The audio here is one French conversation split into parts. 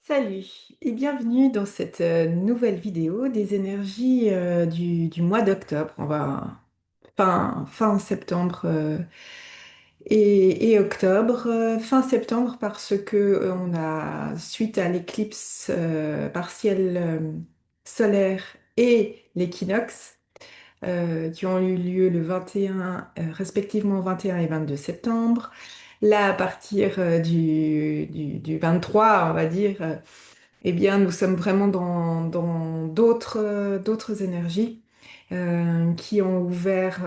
Salut et bienvenue dans cette nouvelle vidéo des énergies du mois d'octobre. On va fin septembre et octobre. Fin septembre parce que on a, suite à l'éclipse partielle solaire et l'équinoxe qui ont eu lieu le 21, respectivement 21 et 22 septembre. Là, à partir du 23, on va dire. Eh bien, nous sommes vraiment dans d'autres énergies qui ont ouvert,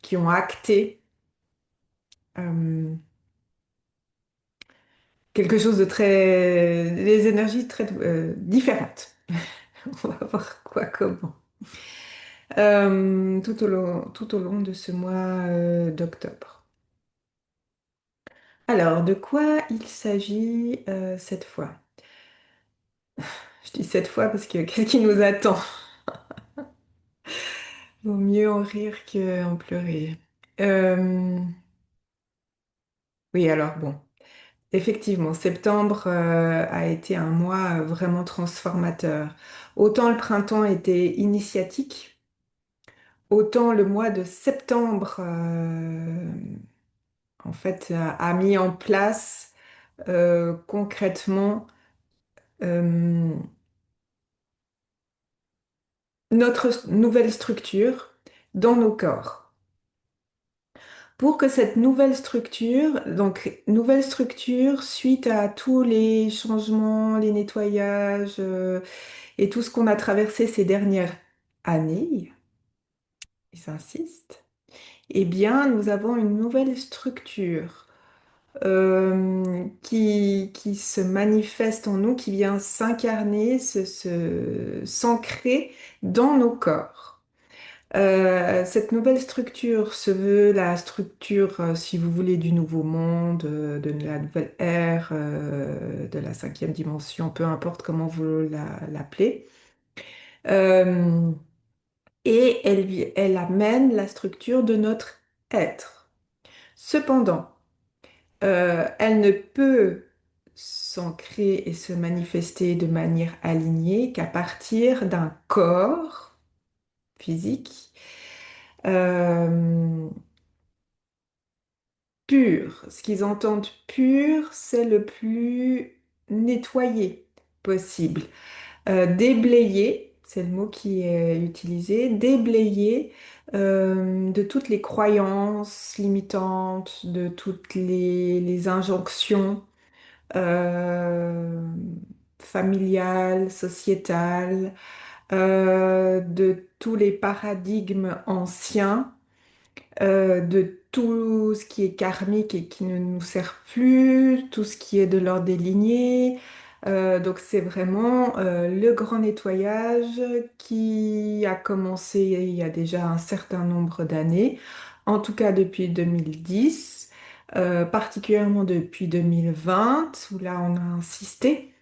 qui ont acté euh, quelque chose de des énergies très différentes. On va voir quoi, comment. Tout au long de ce mois d'octobre. Alors, de quoi il s'agit cette fois? Je dis cette fois parce que qu'est-ce qui nous attend? Vaut mieux en rire qu'en pleurer. Euh, oui, alors bon, effectivement, septembre a été un mois vraiment transformateur. Autant le printemps était initiatique, autant le mois de septembre, en fait, a mis en place concrètement euh, notre nouvelle structure dans nos corps. Pour que cette nouvelle structure, donc nouvelle structure suite à tous les changements, les nettoyages et tout ce qu'on a traversé ces dernières années, j'insiste, eh bien nous avons une nouvelle structure qui se manifeste en nous, qui vient s'incarner, s'ancrer dans nos corps. Cette nouvelle structure se veut la structure, si vous voulez, du nouveau monde, de la nouvelle ère, de la cinquième dimension, peu importe comment vous l'appelez. Euh, et elle amène la structure de notre être. Cependant, elle ne peut s'ancrer et se manifester de manière alignée qu'à partir d'un corps physique. euh, Pur. Ce qu'ils entendent pur, c'est le plus nettoyé possible. Déblayer, c'est le mot qui est utilisé, déblayer de toutes les croyances limitantes, de toutes les injonctions euh, familiales, sociétales, de tous les paradigmes anciens de tout ce qui est karmique et qui ne nous sert plus, tout ce qui est de l'ordre des lignées. Donc c'est vraiment le grand nettoyage qui a commencé il y a déjà un certain nombre d'années, en tout cas depuis 2010, particulièrement depuis 2020, où là on a insisté.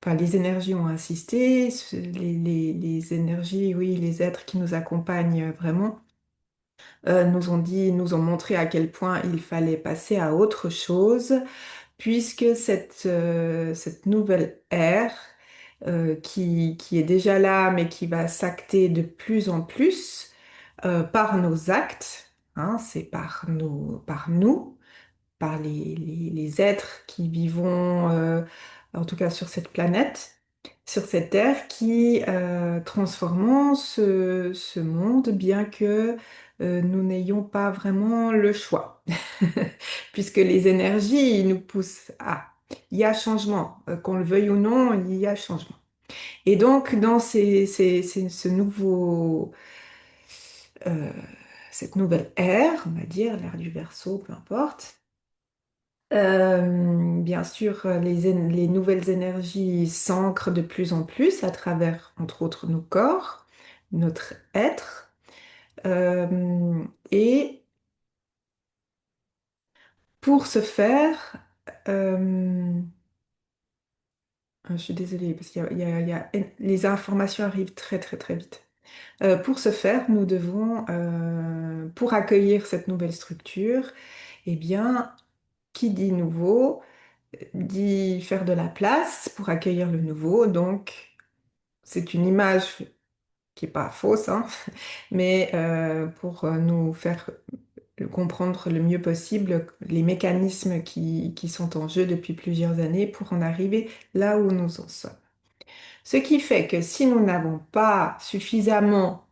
Enfin, les énergies ont insisté, les énergies, oui, les êtres qui nous accompagnent vraiment nous ont dit, nous ont montré à quel point il fallait passer à autre chose, puisque cette nouvelle ère qui est déjà là, mais qui va s'acter de plus en plus par nos actes, hein, c'est par nous, par les êtres qui vivons, en tout cas sur cette planète, sur cette terre, qui transformons ce monde, bien que nous n'ayons pas vraiment le choix, puisque les énergies nous poussent à... Il y a changement, qu'on le veuille ou non, il y a changement. Et donc, dans ce nouveau, euh, cette nouvelle ère, on va dire, l'ère du Verseau, peu importe, bien sûr, les nouvelles énergies s'ancrent de plus en plus à travers, entre autres, nos corps, notre être. Euh, et pour ce faire, euh, je suis désolée parce les informations arrivent très très très vite. Pour ce faire, nous devons, pour accueillir cette nouvelle structure, eh bien, qui dit nouveau? d'y faire de la place pour accueillir le nouveau. Donc, c'est une image qui n'est pas fausse, hein, mais pour nous faire comprendre le mieux possible les mécanismes qui sont en jeu depuis plusieurs années pour en arriver là où nous en sommes. Ce qui fait que si nous n'avons pas suffisamment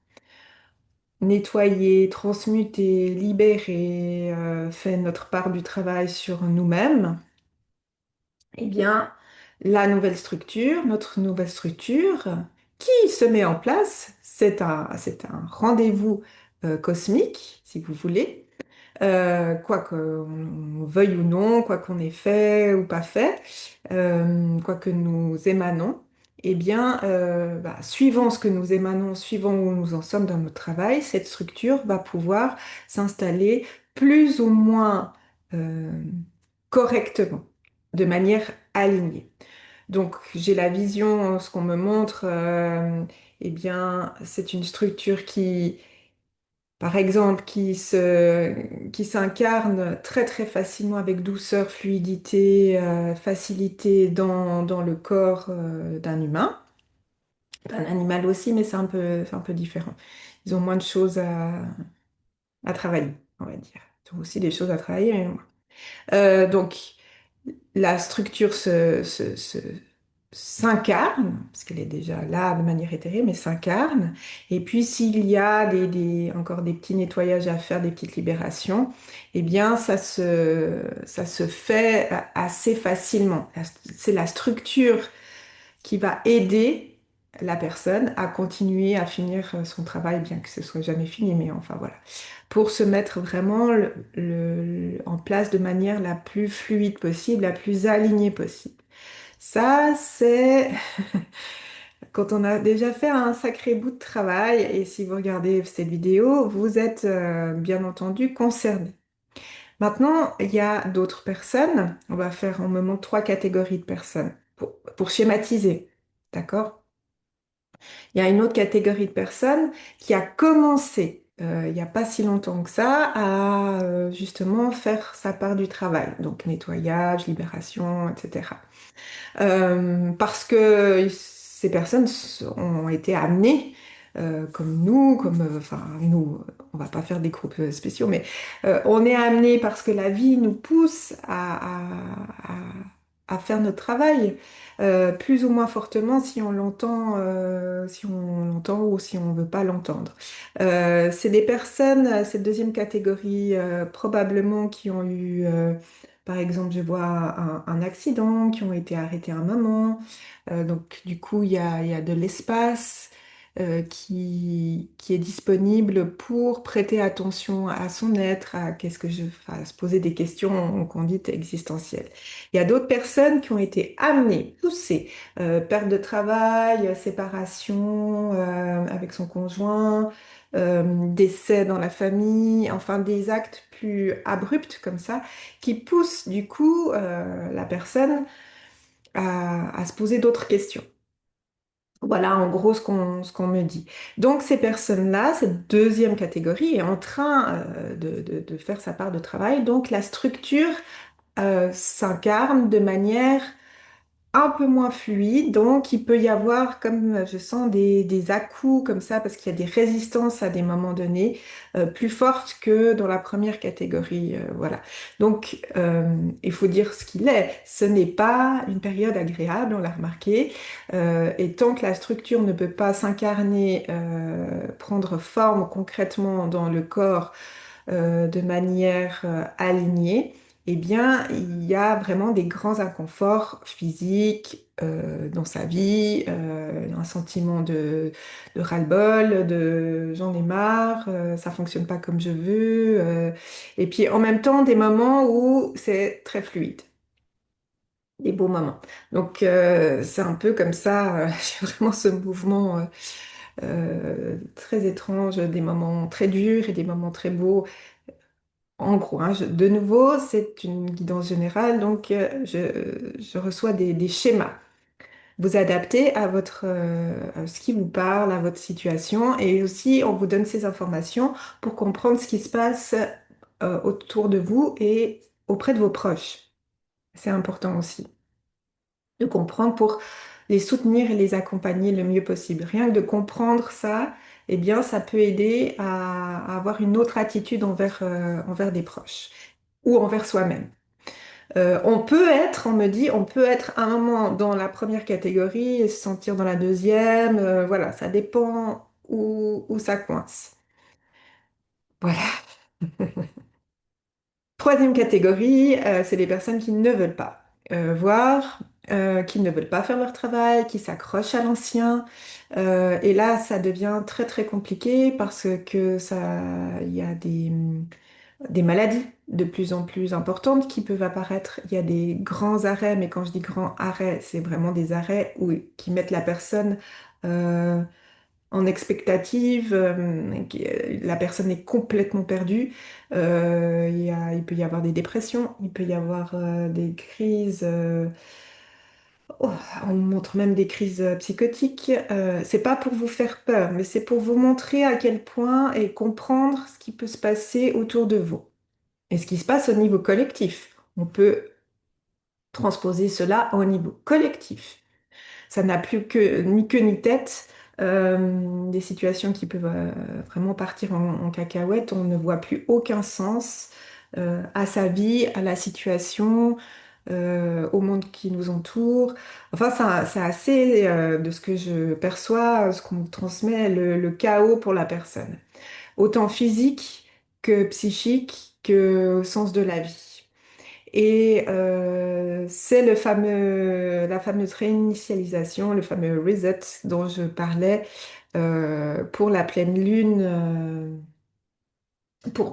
nettoyé, transmuté, libéré, fait notre part du travail sur nous-mêmes, eh bien, notre nouvelle structure qui se met en place, c'est un rendez-vous cosmique, si vous voulez, quoi qu'on veuille ou non, quoi qu'on ait fait ou pas fait, quoi que nous émanons, eh bien, suivant ce que nous émanons, suivant où nous en sommes dans notre travail, cette structure va pouvoir s'installer plus ou moins euh, correctement, de manière alignée. Donc, j'ai la vision, ce qu'on me montre, eh bien, c'est une structure qui par exemple, qui s'incarne très très facilement avec douceur, fluidité, facilité dans le corps d'un humain, d'un animal aussi, mais c'est un peu différent. Ils ont moins de choses à travailler, on va dire. Ils ont aussi des choses à travailler, mais moins. Donc, la structure s'incarne, parce qu'elle est déjà là de manière éthérée, mais s'incarne. Et puis s'il y a encore des petits nettoyages à faire, des petites libérations, eh bien ça se fait assez facilement. C'est la structure qui va aider la personne à continuer à finir son travail, bien que ce soit jamais fini, mais enfin voilà, pour se mettre vraiment en place de manière la plus fluide possible, la plus alignée possible. Ça, c'est quand on a déjà fait un sacré bout de travail, et si vous regardez cette vidéo, vous êtes bien entendu concerné. Maintenant, il y a d'autres personnes. On va faire en moment trois catégories de personnes pour schématiser. D'accord? Il y a une autre catégorie de personnes qui a commencé, il n'y a pas si longtemps que ça, à justement faire sa part du travail. Donc nettoyage, libération, etc. Parce que ces personnes ont été amenées, comme nous, enfin nous, on va pas faire des groupes spéciaux, mais on est amenés parce que la vie nous pousse à faire notre travail, plus ou moins fortement si on l'entend ou si on veut pas l'entendre. C'est des personnes, cette deuxième catégorie, probablement qui ont eu par exemple, je vois un accident, qui ont été arrêtés un moment. Donc, du coup, il y a de l'espace qui est disponible pour prêter attention à son être, à à se poser des questions qu'on dit existentielles. Il y a d'autres personnes qui ont été amenées, poussées, perte de travail, séparation avec son conjoint, décès dans la famille, enfin des actes plus abrupts comme ça qui pousse du coup la personne à se poser d'autres questions. Voilà en gros ce qu'on me dit. Donc ces personnes-là, cette deuxième catégorie est en train de faire sa part de travail. Donc la structure s'incarne de manière un peu moins fluide, donc il peut y avoir, comme je sens, des à-coups comme ça, parce qu'il y a des résistances à des moments donnés, plus fortes que dans la première catégorie. Voilà. Donc, il faut dire ce qu'il est. Ce n'est pas une période agréable, on l'a remarqué, et tant que la structure ne peut pas s'incarner, prendre forme concrètement dans le corps, de manière alignée, eh bien, il y a vraiment des grands inconforts physiques dans sa vie, un sentiment de ras-le-bol, de j'en ai marre, ça fonctionne pas comme je veux, et puis en même temps des moments où c'est très fluide. Des beaux moments. Donc c'est un peu comme ça, j'ai vraiment ce mouvement très étrange, des moments très durs et des moments très beaux. En gros, hein, de nouveau, c'est une guidance générale, donc je reçois des schémas. Vous adaptez à ce qui vous parle, à votre situation, et aussi on vous donne ces informations pour comprendre ce qui se passe autour de vous et auprès de vos proches. C'est important aussi de comprendre pour les soutenir et les accompagner le mieux possible. Rien que de comprendre ça, eh bien, ça peut aider à avoir une autre attitude envers des proches ou envers soi-même. On peut être, on me dit, on peut être à un moment dans la première catégorie et se sentir dans la deuxième. Voilà, ça dépend où ça coince. Voilà. Troisième catégorie, c'est les personnes qui ne veulent pas voir, qui ne veulent pas faire leur travail, qui s'accrochent à l'ancien. Et là, ça devient très très compliqué parce que il y a des maladies de plus en plus importantes qui peuvent apparaître. Il y a des grands arrêts, mais quand je dis grands arrêts, c'est vraiment des arrêts qui mettent la personne euh, en expectative, la personne est complètement perdue. Il peut y avoir des dépressions, il peut y avoir des crises. Oh, on montre même des crises psychotiques. C'est pas pour vous faire peur, mais c'est pour vous montrer à quel point et comprendre ce qui peut se passer autour de vous et ce qui se passe au niveau collectif. On peut transposer cela au niveau collectif. Ça n'a plus que ni queue ni tête. Des situations qui peuvent vraiment partir en cacahuète. On ne voit plus aucun sens à sa vie, à la situation, au monde qui nous entoure. Enfin, c'est assez, de ce que je perçois, ce qu'on me transmet, le chaos pour la personne. Autant physique que psychique que au sens de la vie. Et c'est la fameuse réinitialisation, le fameux reset dont je parlais pour la pleine lune,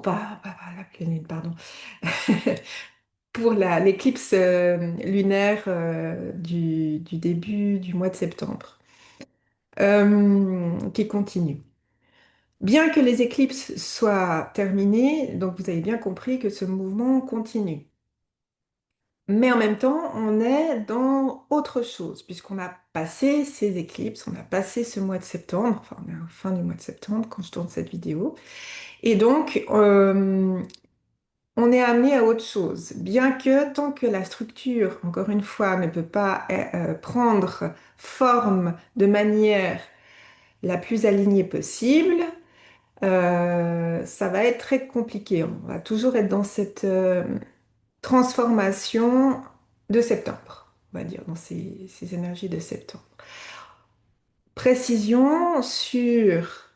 pas la pleine lune, pardon, pour l'éclipse lunaire du début du mois de septembre, qui continue. Bien que les éclipses soient terminées, donc vous avez bien compris que ce mouvement continue. Mais en même temps, on est dans autre chose, puisqu'on a passé ces éclipses, on a passé ce mois de septembre, enfin on est à la fin du mois de septembre quand je tourne cette vidéo, et donc on est amené à autre chose. Bien que tant que la structure, encore une fois, ne peut pas prendre forme de manière la plus alignée possible, ça va être très compliqué. On va toujours être dans cette transformation de septembre, on va dire, dans ces énergies de septembre. Précision sur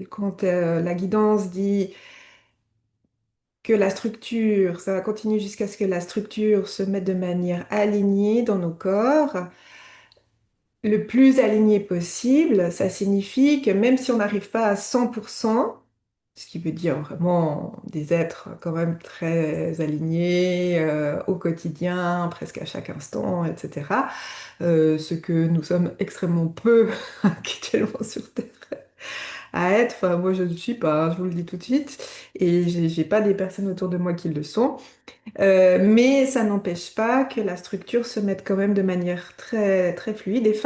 quand la guidance dit que la structure, ça va continuer jusqu'à ce que la structure se mette de manière alignée dans nos corps. Le plus aligné possible, ça signifie que même si on n'arrive pas à 100%, ce qui veut dire vraiment des êtres quand même très alignés au quotidien, presque à chaque instant, etc. Ce que nous sommes extrêmement peu actuellement sur Terre à être. Enfin, moi, je ne le suis pas, hein, je vous le dis tout de suite, et j'ai pas des personnes autour de moi qui le sont. Mais ça n'empêche pas que la structure se mette quand même de manière très, très fluide et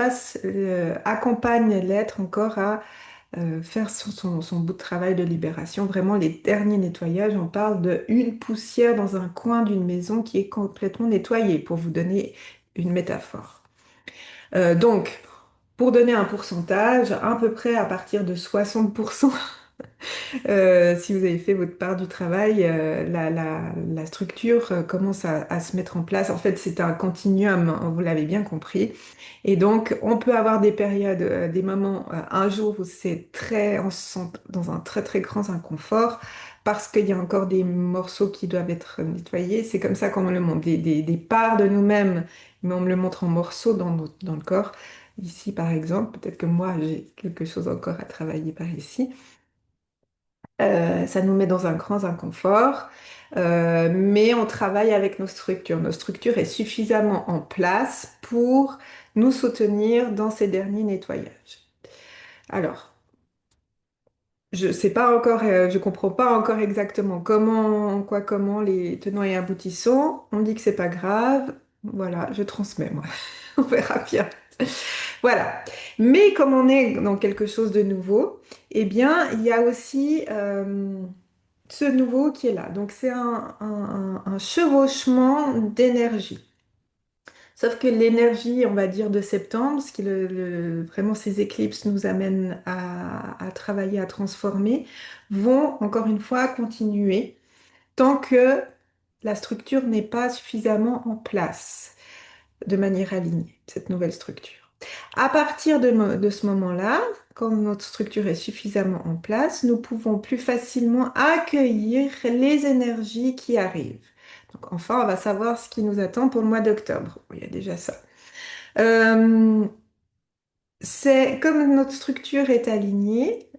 accompagne l'être encore à faire son bout de travail de libération. Vraiment, les derniers nettoyages, on parle de une poussière dans un coin d'une maison qui est complètement nettoyée, pour vous donner une métaphore. Donc, pour donner un pourcentage, à peu près à partir de 60%. Si vous avez fait votre part du travail, la structure commence à se mettre en place. En fait, c'est un continuum, hein, vous l'avez bien compris. Et donc, on peut avoir des périodes, des moments, un jour où on se sent dans un très très grand inconfort parce qu'il y a encore des morceaux qui doivent être nettoyés. C'est comme ça qu'on me le montre, des parts de nous-mêmes, mais on me le montre en morceaux dans le corps. Ici, par exemple, peut-être que moi, j'ai quelque chose encore à travailler par ici. Ça nous met dans un grand inconfort, mais on travaille avec nos structures. Nos structures est suffisamment en place pour nous soutenir dans ces derniers nettoyages. Alors, je sais pas encore, je comprends pas encore exactement comment les tenants et aboutissants. On me dit que c'est pas grave. Voilà, je transmets moi. On verra bien. Voilà. Mais comme on est dans quelque chose de nouveau, eh bien, il y a aussi ce nouveau qui est là. Donc c'est un chevauchement d'énergie. Sauf que l'énergie, on va dire, de septembre, ce qui vraiment ces éclipses nous amènent à travailler, à transformer, vont encore une fois continuer tant que la structure n'est pas suffisamment en place de manière alignée, cette nouvelle structure. À partir de ce moment-là, quand notre structure est suffisamment en place, nous pouvons plus facilement accueillir les énergies qui arrivent. Donc enfin, on va savoir ce qui nous attend pour le mois d'octobre. Il y a déjà ça. Euh, c'est comme notre structure est alignée,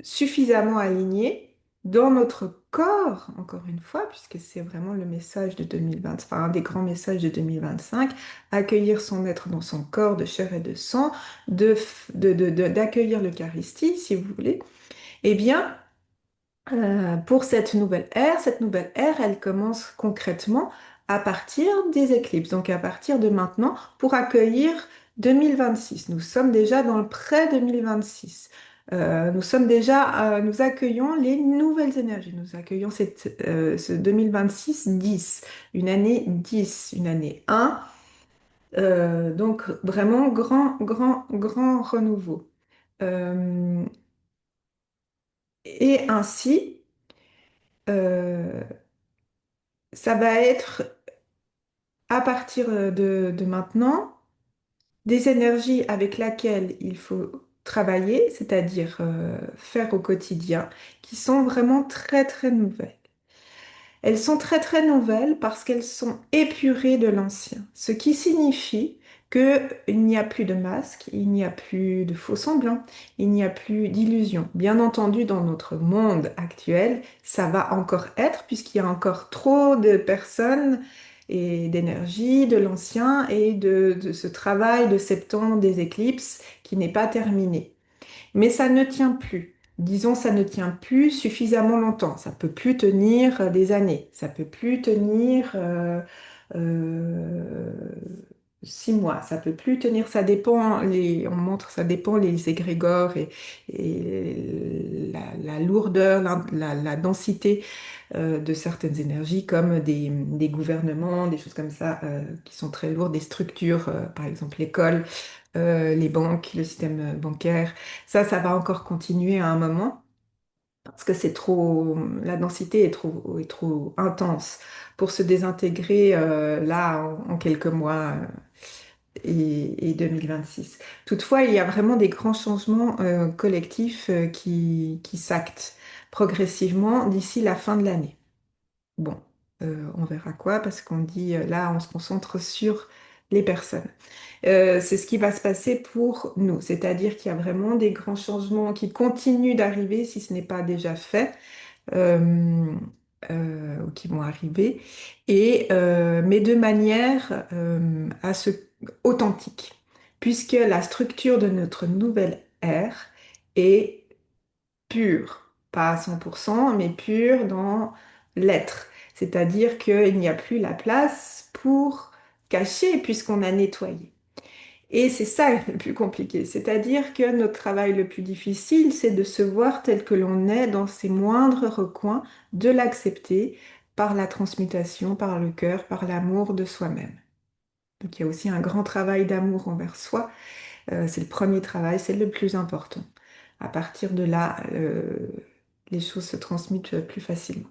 suffisamment alignée dans notre corps, encore une fois, puisque c'est vraiment le message de 2020, enfin un des grands messages de 2025, accueillir son être dans son corps de chair et de sang, d'accueillir l'Eucharistie, si vous voulez. Eh bien, pour cette nouvelle ère, elle commence concrètement à partir des éclipses, donc à partir de maintenant, pour accueillir 2026. Nous sommes déjà dans le pré-2026. Nous accueillons les nouvelles énergies. Nous accueillons ce 2026-10, une année 10, une année 1. Donc vraiment grand, grand, grand renouveau. Euh, et ainsi, euh, ça va être à partir de maintenant des énergies avec lesquelles il faut travailler, c'est-à-dire faire au quotidien, qui sont vraiment très très nouvelles. Elles sont très très nouvelles parce qu'elles sont épurées de l'ancien, ce qui signifie qu'il n'y a plus de masque, il n'y a plus de faux semblants, il n'y a plus d'illusions. Bien entendu, dans notre monde actuel, ça va encore être puisqu'il y a encore trop de personnes et d'énergie de l'ancien et de ce travail de septembre des éclipses qui n'est pas terminé. Mais ça ne tient plus. Disons, ça ne tient plus suffisamment longtemps. Ça peut plus tenir des années. Ça peut plus tenir euh, 6 mois. Ça peut plus tenir. Ça dépend. On montre, ça dépend les égrégores et la lourdeur, la densité de certaines énergies, comme des gouvernements, des choses comme ça qui sont très lourdes, des structures, par exemple l'école, les banques, le système bancaire. Ça va encore continuer à un moment parce que la densité est trop intense pour se désintégrer là en quelques mois et 2026. Toutefois, il y a vraiment des grands changements collectifs qui s'actent progressivement d'ici la fin de l'année. Bon, on verra quoi parce qu'on dit là, on se concentre sur les personnes. C'est ce qui va se passer pour nous, c'est-à-dire qu'il y a vraiment des grands changements qui continuent d'arriver, si ce n'est pas déjà fait, euh, ou qui vont arriver, mais de manière authentique, puisque la structure de notre nouvelle ère est pure, pas à 100%, mais pure dans l'être. C'est-à-dire qu'il n'y a plus la place pour cacher puisqu'on a nettoyé. Et c'est ça le plus compliqué, c'est-à-dire que notre travail le plus difficile, c'est de se voir tel que l'on est dans ses moindres recoins, de l'accepter par la transmutation, par le cœur, par l'amour de soi-même. Donc il y a aussi un grand travail d'amour envers soi. C'est le premier travail, c'est le plus important. À partir de là, les choses se transmutent plus facilement.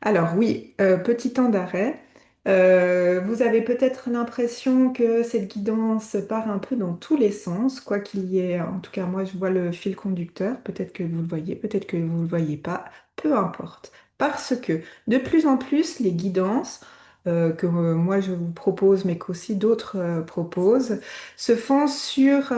Alors oui, petit temps d'arrêt. Vous avez peut-être l'impression que cette guidance part un peu dans tous les sens, quoi qu'il y ait. En tout cas, moi, je vois le fil conducteur. Peut-être que vous le voyez, peut-être que vous ne le voyez pas. Peu importe. Parce que de plus en plus, les guidances que moi je vous propose, mais qu'aussi d'autres proposent, se font sur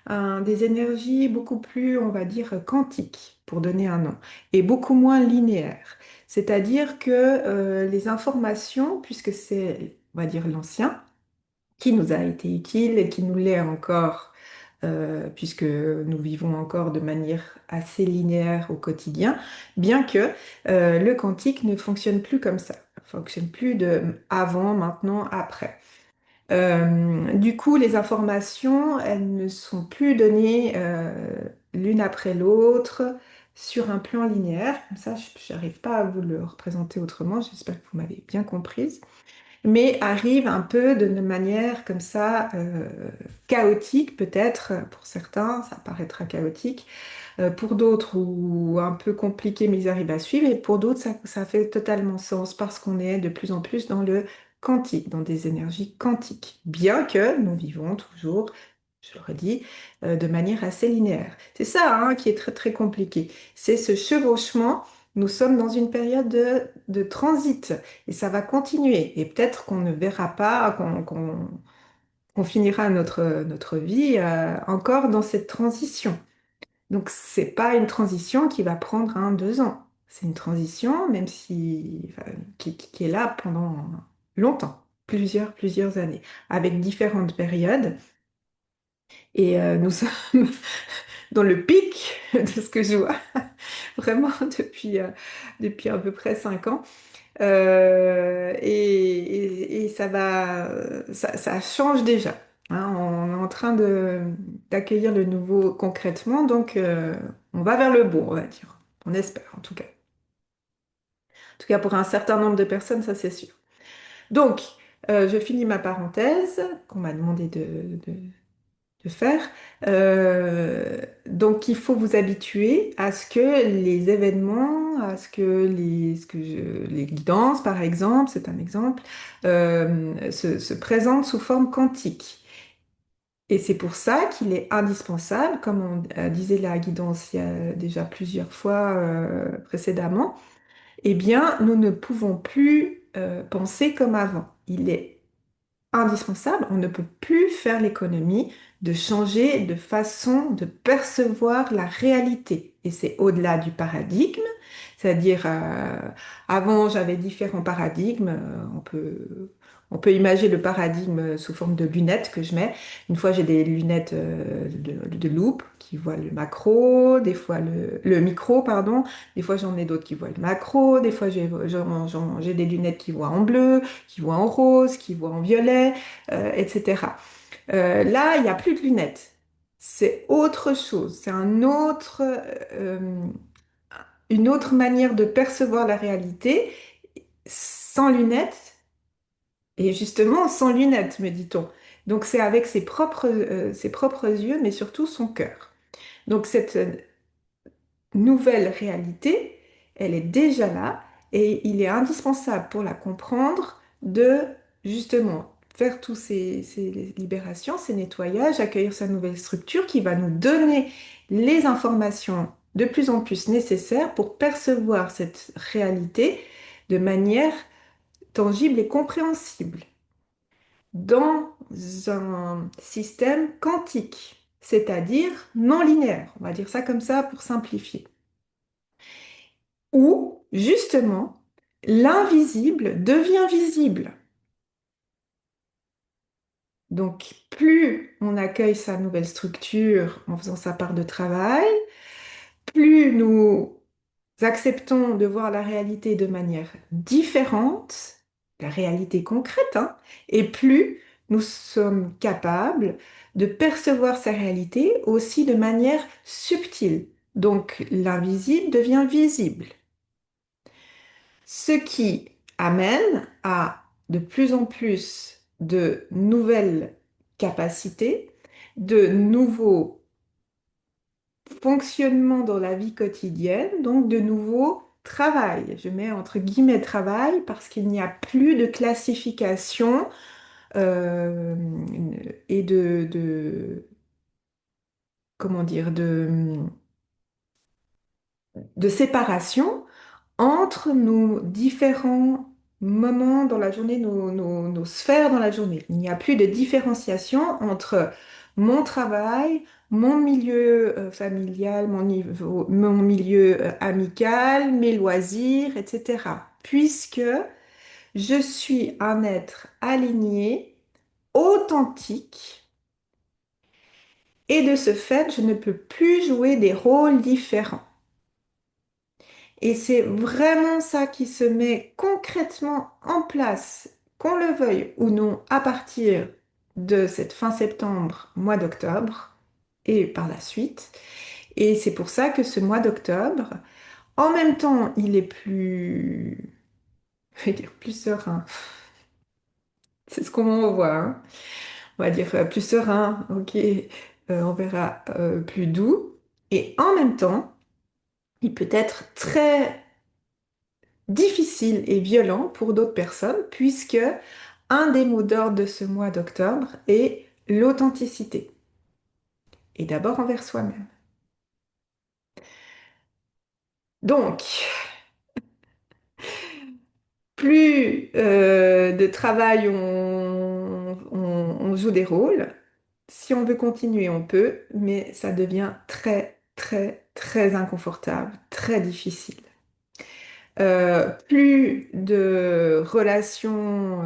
des énergies beaucoup plus, on va dire, quantiques, pour donner un nom, et beaucoup moins linéaires. C'est-à-dire que les informations, puisque c'est, on va dire, l'ancien, qui nous a été utile et qui nous l'est encore, puisque nous vivons encore de manière assez linéaire au quotidien, bien que le quantique ne fonctionne plus comme ça, ne fonctionne plus de avant, maintenant, après. Du coup, les informations, elles ne sont plus données l'une après l'autre sur un plan linéaire. Comme ça, je n'arrive pas à vous le représenter autrement. J'espère que vous m'avez bien comprise. Mais arrive un peu de manière comme ça, chaotique peut-être, pour certains, ça paraîtra chaotique, pour d'autres ou un peu compliqué, mais ils arrivent à suivre, et pour d'autres, ça fait totalement sens parce qu'on est de plus en plus dans le quantique, dans des énergies quantiques, bien que nous vivons toujours, je le redis, de manière assez linéaire. C'est ça, hein, qui est très très compliqué. C'est ce chevauchement. Nous sommes dans une période de transit et ça va continuer. Et peut-être qu'on ne verra pas, qu'on finira notre vie encore dans cette transition. Donc, c'est pas une transition qui va prendre 1, 2 ans. C'est une transition, même si, enfin, qui est là pendant longtemps, plusieurs années, avec différentes périodes. Et nous sommes dans le pic de ce que je vois, vraiment depuis à peu près 5 ans. Et ça change déjà, hein. On est en train d'accueillir le nouveau concrètement, donc on va vers le bon, on va dire. On espère, en tout cas. En tout cas, pour un certain nombre de personnes, ça c'est sûr. Donc, je finis ma parenthèse qu'on m'a demandé de faire. Donc, il faut vous habituer à ce que les événements, à les guidances, par exemple, c'est un exemple, se présentent sous forme quantique. Et c'est pour ça qu'il est indispensable, comme on disait la guidance il y a déjà plusieurs fois précédemment, eh bien, nous ne pouvons plus penser comme avant. Il est indispensable, on ne peut plus faire l'économie de changer de façon de percevoir la réalité. Et c'est au-delà du paradigme, c'est-à-dire avant j'avais différents paradigmes, on peut imaginer le paradigme sous forme de lunettes que je mets. Une fois j'ai des lunettes de loupe qui voient le macro, des fois le micro, pardon, des fois j'en ai d'autres qui voient le macro, des fois j'ai des lunettes qui voient en bleu, qui voient en rose, qui voient en violet, etc. Là, il n'y a plus de lunettes. C'est autre chose. C'est une autre manière de percevoir la réalité sans lunettes et justement sans lunettes, me dit-on. Donc c'est avec ses propres yeux, mais surtout son cœur. Donc cette nouvelle réalité, elle est déjà là et il est indispensable pour la comprendre de justement faire tous ces libérations, ces nettoyages, accueillir sa nouvelle structure qui va nous donner les informations de plus en plus nécessaires pour percevoir cette réalité de manière tangible et compréhensible dans un système quantique, c'est-à-dire non linéaire. On va dire ça comme ça pour simplifier où, justement, l'invisible devient visible. Donc, plus on accueille sa nouvelle structure en faisant sa part de travail, plus nous acceptons de voir la réalité de manière différente, la réalité concrète, hein, et plus nous sommes capables de percevoir sa réalité aussi de manière subtile. Donc, l'invisible devient visible. Ce qui amène à de plus en plus de nouvelles capacités, de nouveaux fonctionnements dans la vie quotidienne, donc de nouveaux travail. Je mets entre guillemets travail parce qu'il n'y a plus de classification euh, et comment dire, de séparation entre nos différents moments dans la journée, nos sphères dans la journée. Il n'y a plus de différenciation entre mon travail, mon milieu familial, mon milieu amical, mes loisirs, etc. Puisque je suis un être aligné, authentique, et de ce fait, je ne peux plus jouer des rôles différents. Et c'est vraiment ça qui se met concrètement en place, qu'on le veuille ou non, à partir de cette fin septembre, mois d'octobre, et par la suite. Et c'est pour ça que ce mois d'octobre, en même temps, il est plus, je vais dire plus serein. C'est ce qu'on voit, hein. On va dire plus serein, ok, on verra plus doux. Et en même temps, il peut être très difficile et violent pour d'autres personnes, puisque un des mots d'ordre de ce mois d'octobre est l'authenticité. Et d'abord envers soi-même. Donc, plus de travail on joue des rôles, si on veut continuer, on peut, mais ça devient très, très, très inconfortable, très difficile. Plus de relations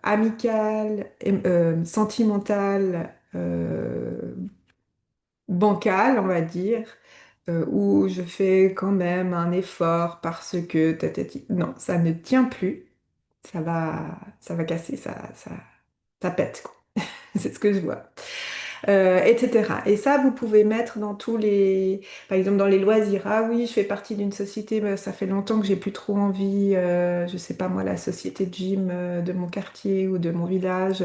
amicales, sentimentales, bancales, on va dire, où je fais quand même un effort parce que tatati. Non, ça ne tient plus. Ça va casser, ça pète, quoi. C'est ce que je vois. Etc. Et ça, vous pouvez mettre dans tous les... Par exemple, dans les loisirs. Ah oui, je fais partie d'une société, mais ça fait longtemps que j'ai plus trop envie, je sais pas moi, la société de gym de mon quartier ou de mon village.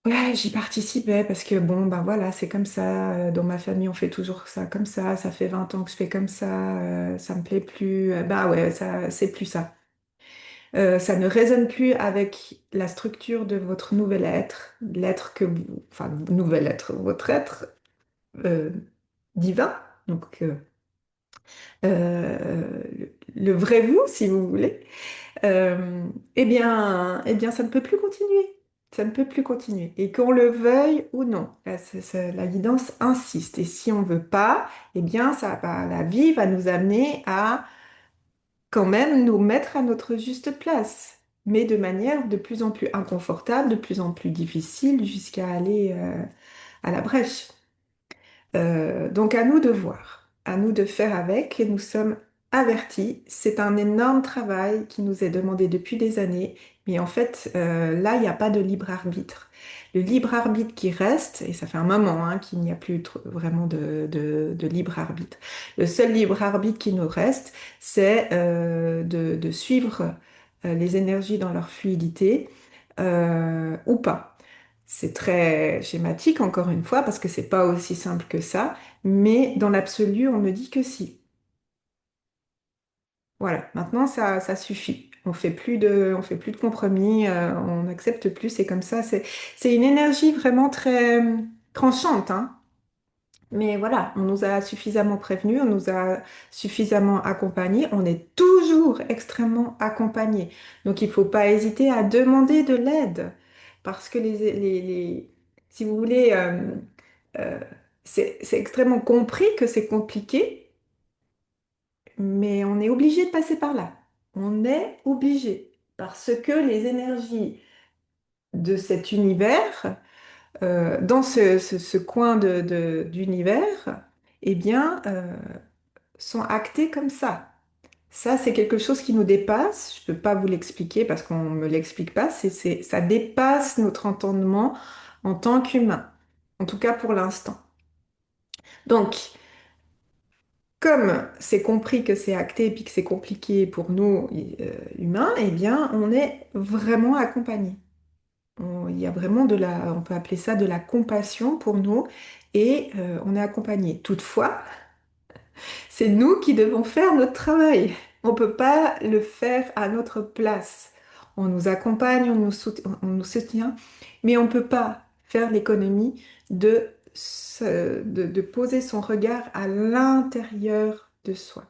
Ouais, j'y participais parce que bon, bah voilà, c'est comme ça. Dans ma famille, on fait toujours ça comme ça fait 20 ans que je fais comme ça me plaît plus. Bah ouais, ça, c'est plus ça. Ça ne résonne plus avec la structure de votre nouvel être, l'être que vous, enfin, nouvel être, votre être euh, divin, donc le vrai vous, si vous voulez, eh bien, ça ne peut plus continuer. Ça ne peut plus continuer. Et qu'on le veuille ou non, la guidance insiste. Et si on veut pas, eh bien, la vie va nous amener à quand même nous mettre à notre juste place, mais de manière de plus en plus inconfortable, de plus en plus difficile, jusqu'à aller à la brèche. Donc à nous de voir, à nous de faire avec, et nous sommes avertis. C'est un énorme travail qui nous est demandé depuis des années, mais en fait, là, il n'y a pas de libre arbitre. Le libre arbitre qui reste, et ça fait un moment hein, qu'il n'y a plus vraiment de libre arbitre, le seul libre arbitre qui nous reste, c'est de suivre les énergies dans leur fluidité ou pas. C'est très schématique, encore une fois, parce que c'est pas aussi simple que ça, mais dans l'absolu, on ne dit que si. Voilà, maintenant ça suffit. On fait plus de compromis, on n'accepte plus, c'est comme ça. C'est une énergie vraiment très tranchante, hein. Mais voilà, on nous a suffisamment prévenus, on nous a suffisamment accompagnés, on est toujours extrêmement accompagnés. Donc il ne faut pas hésiter à demander de l'aide, parce que si vous voulez, euh, c'est extrêmement compris que c'est compliqué, mais on est obligé de passer par là. On est obligé, parce que les énergies de cet univers, dans ce coin d'univers, eh bien, sont actées comme ça. Ça, c'est quelque chose qui nous dépasse. Je ne peux pas vous l'expliquer parce qu'on ne me l'explique pas. Ça dépasse notre entendement en tant qu'humain. En tout cas pour l'instant. Donc, comme c'est compris que c'est acté et puis que c'est compliqué pour nous, humains, eh bien, on est vraiment accompagnés. Il y a vraiment on peut appeler ça de la compassion pour nous et on est accompagné. Toutefois, c'est nous qui devons faire notre travail. On ne peut pas le faire à notre place. On nous accompagne, on nous soutient, mais on ne peut pas faire l'économie de poser son regard à l'intérieur de soi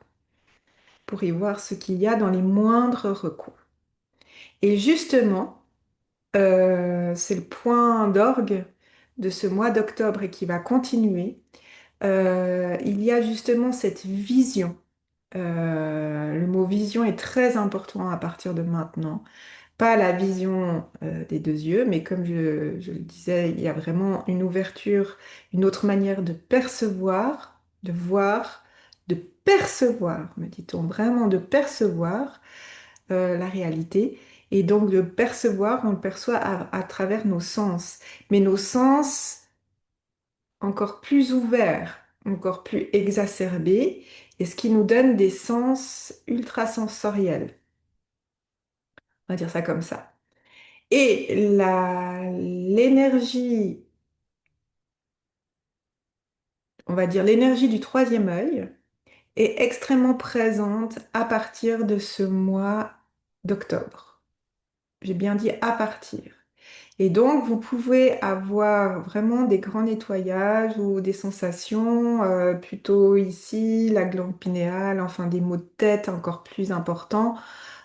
pour y voir ce qu'il y a dans les moindres recoins. Et justement, c'est le point d'orgue de ce mois d'octobre et qui va continuer. Il y a justement cette vision. Le mot vision est très important à partir de maintenant. Pas la vision des deux yeux, mais comme je le disais, il y a vraiment une ouverture, une autre manière de percevoir, de voir, de percevoir, me dit-on, vraiment de percevoir la réalité. Et donc de percevoir, on le perçoit à travers nos sens, mais nos sens encore plus ouverts. encore plus exacerbés, et ce qui nous donne des sens ultrasensoriels. On va dire ça comme ça. Et l'énergie, on va dire l'énergie du troisième œil est extrêmement présente à partir de ce mois d'octobre. J'ai bien dit à partir. Et donc, vous pouvez avoir vraiment des grands nettoyages ou des sensations plutôt ici, la glande pinéale, enfin des maux de tête encore plus importants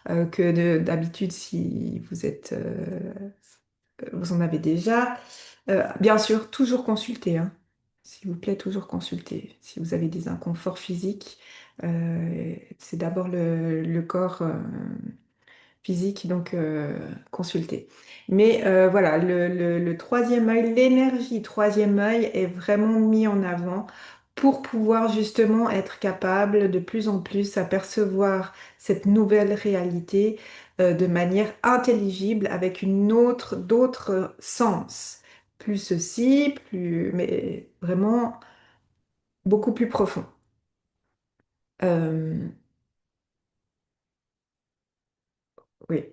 que d'habitude si vous en avez déjà. Bien sûr, toujours consulter, hein. S'il vous plaît, toujours consulter. Si vous avez des inconforts physiques, c'est d'abord le corps physique, donc consulter. Mais voilà, le troisième œil, l'énergie troisième œil est vraiment mis en avant pour pouvoir justement être capable de plus en plus apercevoir cette nouvelle réalité de manière intelligible avec d'autres sens. Plus ceci, plus, mais vraiment beaucoup plus profond. Euh, oui.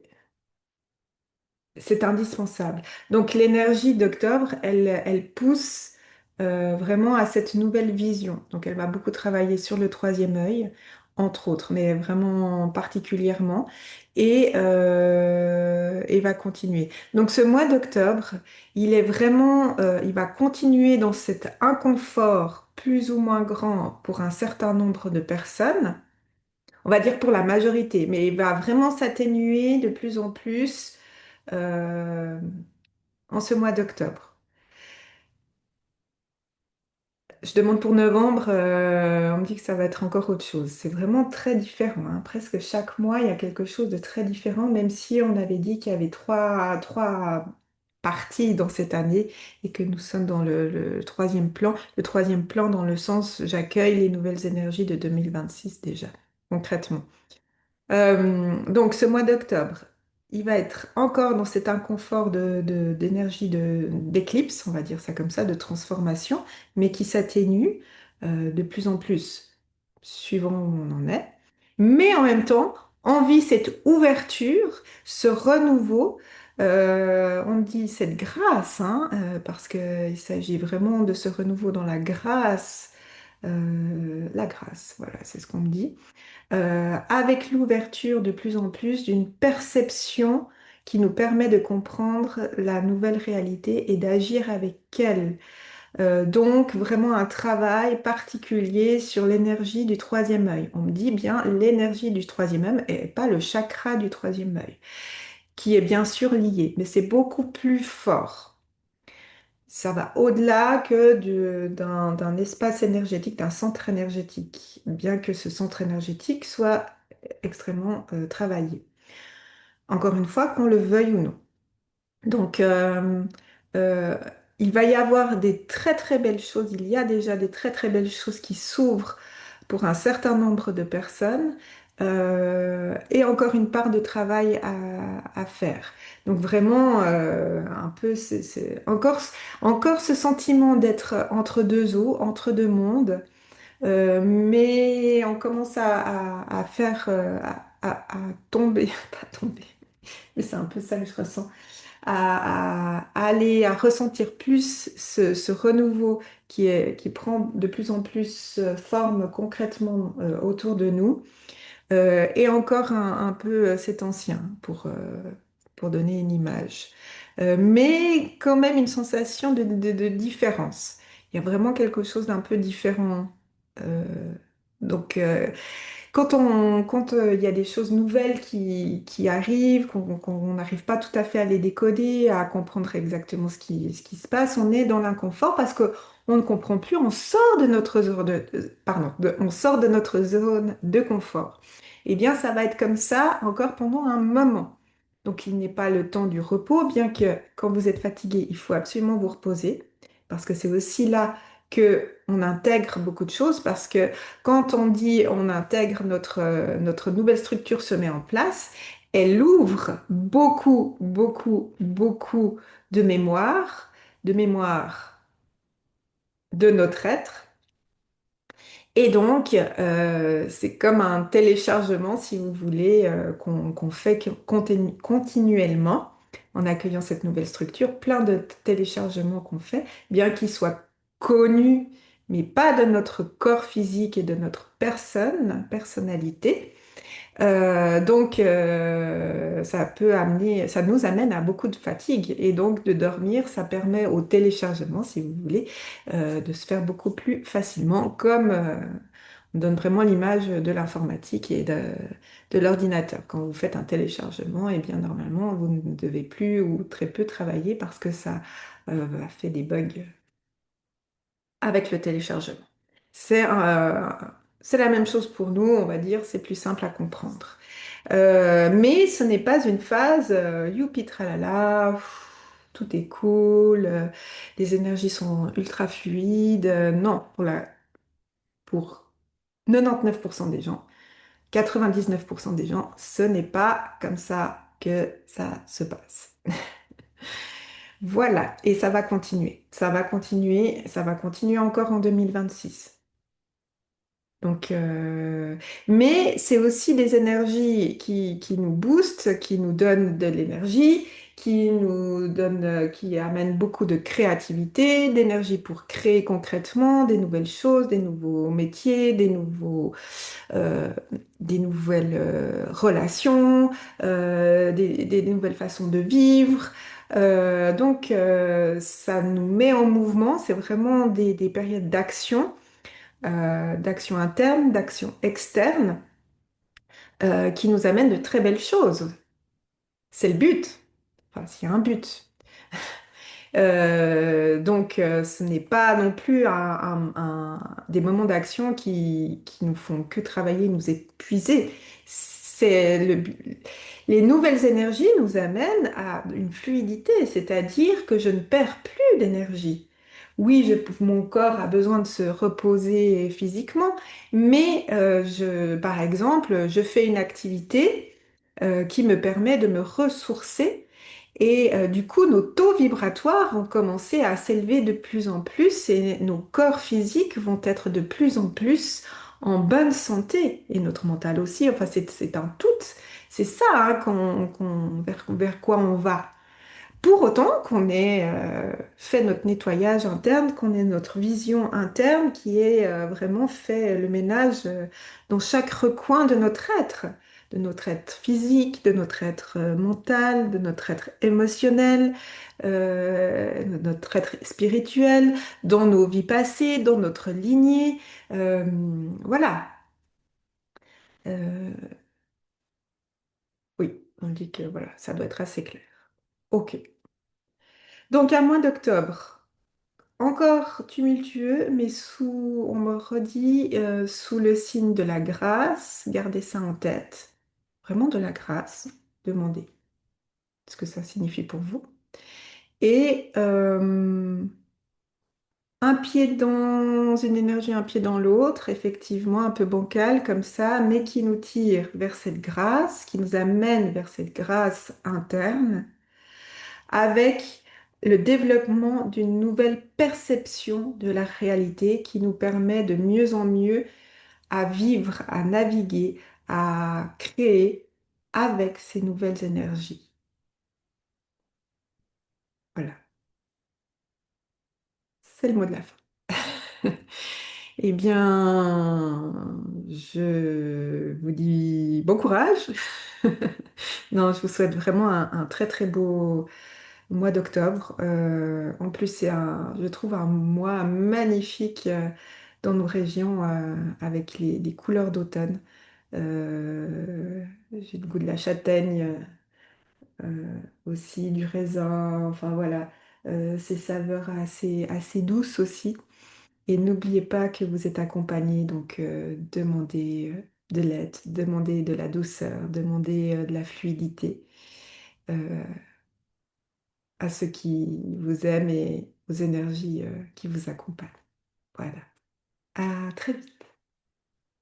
C'est indispensable. Donc l'énergie d'octobre, elle pousse vraiment à cette nouvelle vision. Donc elle va beaucoup travailler sur le troisième œil, entre autres, mais vraiment particulièrement, et va continuer. Donc ce mois d'octobre, il est vraiment, il va continuer dans cet inconfort plus ou moins grand pour un certain nombre de personnes. On va dire pour la majorité, mais il va vraiment s'atténuer de plus en plus euh, en ce mois d'octobre. Je demande pour novembre, on me dit que ça va être encore autre chose. C'est vraiment très différent, hein. Presque chaque mois, il y a quelque chose de très différent, même si on avait dit qu'il y avait trois parties dans cette année et que nous sommes dans le troisième plan. Le troisième plan dans le sens, j'accueille les nouvelles énergies de 2026 déjà, concrètement. Donc ce mois d'octobre, il va être encore dans cet inconfort d'énergie d'éclipse, on va dire ça comme ça, de transformation, mais qui s'atténue de plus en plus, suivant où on en est. Mais en même temps, on vit cette ouverture, ce renouveau, on dit cette grâce, hein, parce qu'il s'agit vraiment de ce renouveau dans la grâce, voilà, c'est ce qu'on me dit avec l'ouverture de plus en plus d'une perception qui nous permet de comprendre la nouvelle réalité et d'agir avec elle. Donc vraiment un travail particulier sur l'énergie du troisième œil. On me dit bien l'énergie du troisième œil et pas le chakra du troisième œil, qui est bien sûr lié, mais c'est beaucoup plus fort. Ça va au-delà que d'un espace énergétique, d'un centre énergétique, bien que ce centre énergétique soit extrêmement travaillé. Encore une fois, qu'on le veuille ou non. Donc, euh, il va y avoir des très très belles choses, il y a déjà des très très belles choses qui s'ouvrent pour un certain nombre de personnes et encore une part de travail à faire. Donc vraiment, un peu, encore ce sentiment d'être entre deux eaux, entre deux mondes, mais on commence à faire, à tomber, pas tomber, mais c'est un peu ça que je ressens à aller à ressentir plus ce renouveau qui prend de plus en plus forme concrètement autour de nous. Et encore un peu cet ancien pour donner une image. Mais quand même une sensation de différence. Il y a vraiment quelque chose d'un peu différent. Euh, donc, quand il y a des choses nouvelles qui arrivent, qu'on n'arrive pas tout à fait à les décoder, à comprendre exactement ce qui se passe, on est dans l'inconfort parce que on ne comprend plus, on sort de notre zone on sort de notre zone de confort. Eh bien, ça va être comme ça encore pendant un moment. Donc, il n'est pas le temps du repos, bien que quand vous êtes fatigué, il faut absolument vous reposer, parce que c'est aussi là que on intègre beaucoup de choses, parce que quand on dit on intègre notre nouvelle structure se met en place, elle ouvre beaucoup, beaucoup, beaucoup de mémoire de notre être, Et donc, c'est comme un téléchargement, si vous voulez, qu'on fait continuellement en accueillant cette nouvelle structure, plein de téléchargements qu'on fait, bien qu'ils soient connus, mais pas de notre corps physique et de notre personnalité. Ça peut amener, ça nous amène à beaucoup de fatigue. Et donc, de dormir, ça permet au téléchargement, si vous voulez, de se faire beaucoup plus facilement, comme on donne vraiment l'image de l'informatique et de l'ordinateur. Quand vous faites un téléchargement, et bien, normalement, vous ne devez plus ou très peu travailler parce que ça fait des bugs avec le téléchargement. C'est euh, c'est la même chose pour nous, on va dire, c'est plus simple à comprendre. Mais ce n'est pas une phase youpi tralala, pff, tout est cool, les énergies sont ultra fluides. Non, pour 99% des gens, 99% des gens, ce n'est pas comme ça que ça se passe. Voilà, et ça va continuer. Ça va continuer, ça va continuer encore en 2026. Donc, mais c'est aussi des énergies qui nous boostent, qui nous donnent de l'énergie, qui amènent beaucoup de créativité, d'énergie pour créer concrètement des nouvelles choses, des nouveaux métiers, euh, des nouvelles relations, des nouvelles façons de vivre. Ça nous met en mouvement. C'est vraiment des périodes d'action interne, d'action externe, qui nous amènent de très belles choses. C'est le but. Enfin, s'il y a un but. Ce n'est pas non plus des moments d'action qui nous font que travailler, nous épuiser. Les nouvelles énergies nous amènent à une fluidité, c'est-à-dire que je ne perds plus d'énergie. Oui, mon corps a besoin de se reposer physiquement, mais par exemple, je fais une activité qui me permet de me ressourcer et du coup, nos taux vibratoires vont commencer à s'élever de plus en plus et nos corps physiques vont être de plus en plus en bonne santé et notre mental aussi. Enfin, c'est un tout. C'est ça hein, vers quoi on va. Pour autant qu'on ait fait notre nettoyage interne, qu'on ait notre vision interne qui ait vraiment fait le ménage dans chaque recoin de notre être physique, de notre être mental, de notre être émotionnel, de notre être spirituel, dans nos vies passées, dans notre lignée. Euh, voilà. Euh, oui, on dit que voilà, ça doit être assez clair. Ok. Donc à mois d'octobre. Encore tumultueux, mais on me redit, sous le signe de la grâce, gardez ça en tête. Vraiment de la grâce, demandez ce que ça signifie pour vous. Et un pied dans une énergie, un pied dans l'autre, effectivement, un peu bancal comme ça, mais qui nous tire vers cette grâce, qui nous amène vers cette grâce interne avec le développement d'une nouvelle perception de la réalité qui nous permet de mieux en mieux à vivre, à naviguer, à créer avec ces nouvelles énergies. Voilà, c'est le mot de la fin. Eh bien, je vous dis bon courage. Non, je vous souhaite vraiment un très très beau mois d'octobre. En plus, je trouve un mois magnifique dans nos régions avec les couleurs d'automne. J'ai le goût de la châtaigne aussi, du raisin, enfin voilà, ces saveurs assez douces aussi. Et n'oubliez pas que vous êtes accompagné, donc demandez de l'aide, demandez de la douceur, demandez de la fluidité euh, à ceux qui vous aiment et aux énergies qui vous accompagnent. Voilà. À très vite.